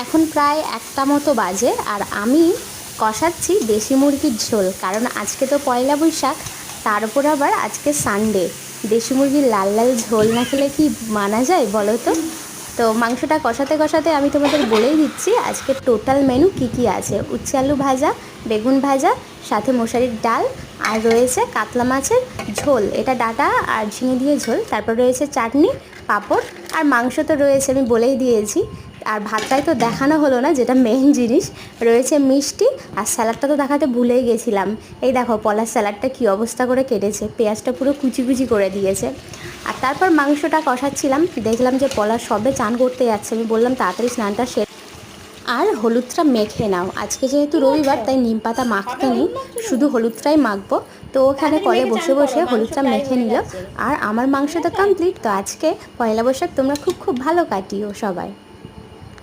এখন প্রায় একটা মতো বাজে আর আমি কষাচ্ছি দেশি মুরগির ঝোল, কারণ আজকে তো পয়লা বৈশাখ, তার উপর আবার আজকে সানডে। দেশি মুরগির লাল লাল ঝোল না খেলে কি মানা যায় বলো তো? তো মাংসটা কষাতে কষাতে আমি তোমাদের বলেই দিচ্ছি আজকে টোটাল মেনু কি কি আছে। উচ্ছে আলু ভাজা, বেগুন ভাজা, সাথে মশারির ডাল, আর রয়েছে কাতলা মাছের ঝোল, এটা ডাঁটা আর ঝিঙে দিয়ে ঝোল। তারপর রয়েছে চাটনি, পাঁপড়, আর মাংস তো রয়েছে, আমি বলেই দিয়েছি। আর ভাতটাই তো দেখানো হলো না, যেটা মেন জিনিস। রয়েছে মিষ্টি, আর স্যালাডটা তো দেখাতে ভুলেই গেছিলাম। এই দেখো পলাশ স্যালাডটা কী অবস্থা করে কেটেছে, পেঁয়াজটা পুরো কুচি কুচি করে দিয়েছে। আর তারপর মাংসটা কষাচ্ছিলাম, দেখলাম যে পলাশ সবে চান করতে যাচ্ছে। আমি বললাম তাড়াতাড়ি স্নানটা সেরে আর হলুদটা মেখে নাও, আজকে যেহেতু রবিবার তাই নিম পাতা মাখতে নেই, শুধু হলুদটাই মাখবো। তো ওখানে কলে বসে বসে হলুদটা মেখে নিল। আর আমার মাংস তো কমপ্লিট। তো আজকে পয়লা বৈশাখ তোমরা খুব খুব ভালো কাটিও সবাই।